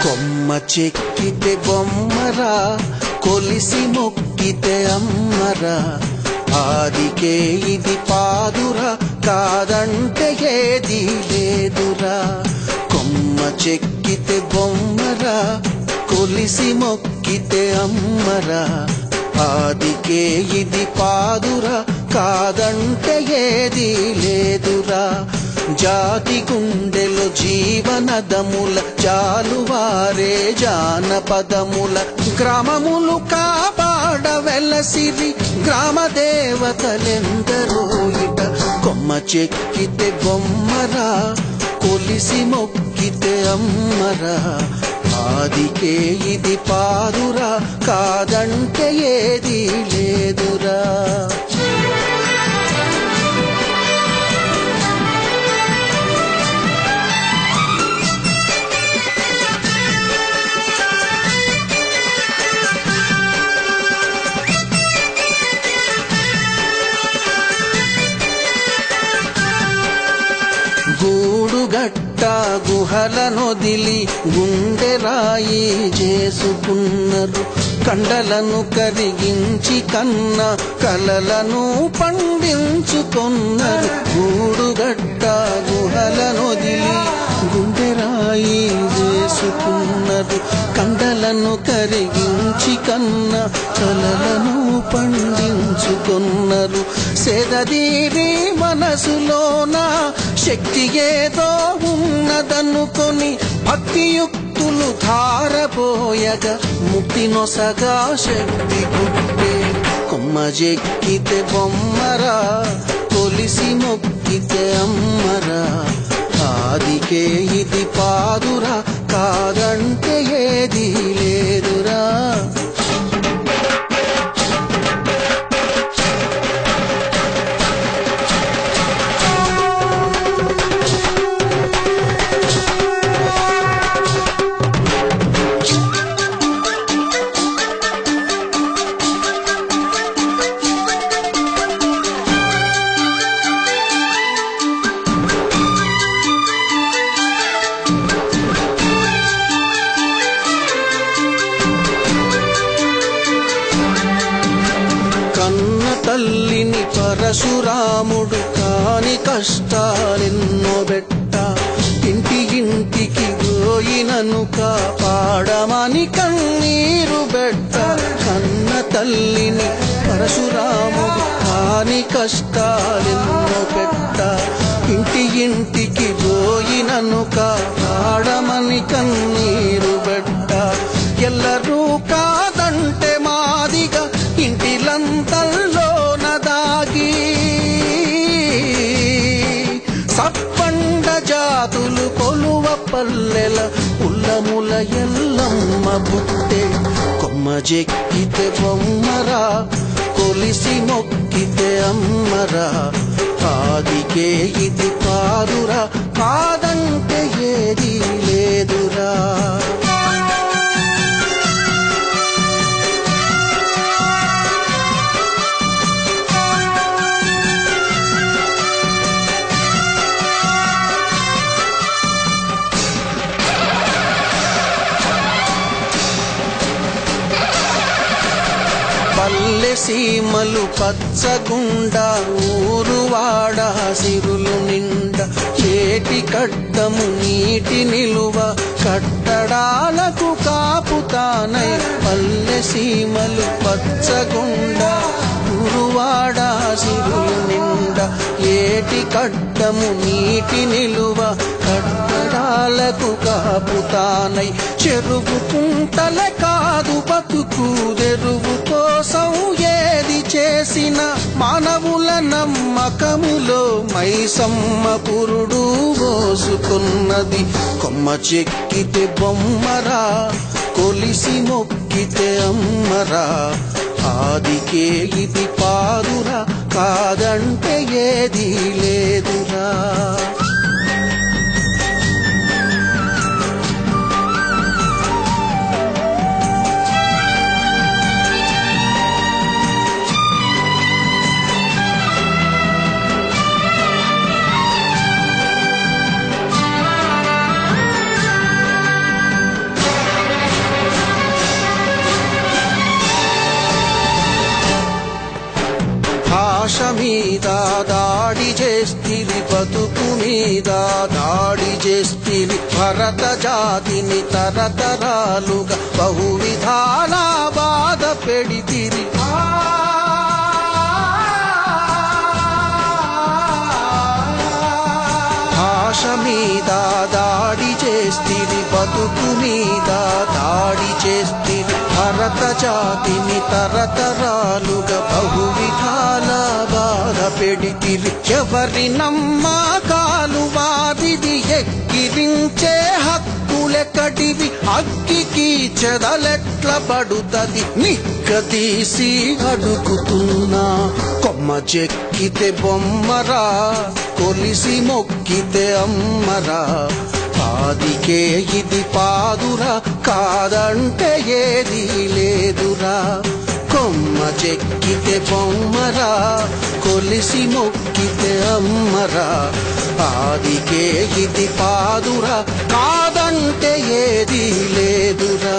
కొమ్మ చెక్కితే బొమ్మరా, కొలిసి మొక్కితే అమ్మరా, ఆదికే ఇది పాదురా, కాదంటే ఏది లేదురా. కొమ్మ చెక్కితే బొమ్మరా, కొలిసి మొక్కితే అమ్మరా, ఆదికే ఇది పాదురా, కాదంటే ఏది లేదురా. జాతి గుండెలో జీవనదముల జాలువారే జానపదముల, గ్రామములు కాపాడ వెలసిరి గ్రామ దేవతలెందరో ఇట. కొమ్మ చెక్కితే బొమ్మరా, కొలిసి మొక్కితే అమ్మరా, ఆదికే ఇది పాదురా, కాదంటే ఏది లేదురా. గూడుగట్ట గుహలనొదిలి గుండె రాయి చేసుకున్నారు, కండలను కరిగించి కన్న కలలను పండించుకున్నారు. గూడుగట్ట గుహలనొదిలి గుండె రాయి చేసుకున్నారు, కండలను కరిగించి కన్న కలలను పండించుకున్నారు. సెదదీరి మనసులోన శక్తి ఏదో ఉన్నదనుకొని భక్తియుక్తులు ధారపోయగా ముక్తి నొసగా శక్తి గుట్టే. కొమ్మ చెక్కితే బొమ్మరా, కొలిసి మొక్కితే అమ్మరా, ఆదికే ఇది పాదురా, కాదంటే ఏది లేదురా. తల్లిని పరశురాముడు కాని కష్టాలెన్నో బెట్ట, ఇంటి ఇంటికి పోయినను కాపాడమని కన్నీరు బెట్ట. కన్న తల్లిని పరశురాముడు కాని కష్టాలెన్నో బెట్ట, ఇంటి ఇంటికి పోయినను కాపాడమని కన్నీరు బెట్ట. ఎల్లరూ కాదంటే మాదిగా ఇంటిలంతల్లోన దాగి సప్పండ జాతులు కొలువ పల్లెల ఉల్లముల ఎల్లమ్మ బుట్టే. కొమ్మ చెక్కితే బొమ్మరా, కొలిసి మొక్కితే అమ్మరా, ఆదికే ఇది పాదురా, కాదంటే ఏది లేదురా. పల్లె సీమలు పచ్చగుండా, ఊరువాడ సిరులు నిండా, ఏటి కట్టము నీటి నిలువ, కట్టడాలకు కాపుతానై. పల్లె సీమలు పచ్చగుండా, ఊరువాడ సిరులు నిండా, ఏటి కట్టము నీటి నిలువ, కట్టడాలకు కాపుతానై. చెరువు కుంటల కాదు బతుకు తెరువు కోసం ఏది చేసిన, మానవుల నమ్మకములో మైసమ్మ పురుడు పోసుకున్నది. కొమ్మ చెక్కితే బొమ్మరా, కొలిసి మొక్కితే అమ్మరా, ఆదికే ఇది పాదురా, కాదంటే ఏది లేదురా. చేస్తిరి బతుకు మీద దాడి చేస్తిరి భరత జాతిని తరతరాలుగా బహువిధాల బాధ పెడితిరి భాష మీద దాడి చేస్తిరి బతుకు మీద దాడి చేస్తిరి భరత జాతిని తరతరాలుగా బహువిధాల బాధ పెడితిరి ఎవరి నమ్మకాలు వారిది ఎక్కిరించే హక్కులెక్కడివి అగ్గికి చెదలెట్ల పడుతది నిక్కదీసి అడుగుతున్నా కొమ్మ చెక్కితే బొమ్మరా కొలిసి మొక్కితే అమ్మరా పాదికే ఇది పాదురా కాదంటే ఏదీ లేదురా కొమ్మ చెక్కితే బొమ్మరా కొలిసి మొక్కితే అమ్మరా పాదికే ఇది పాదురా కాదంటే ఏదీ లేదురా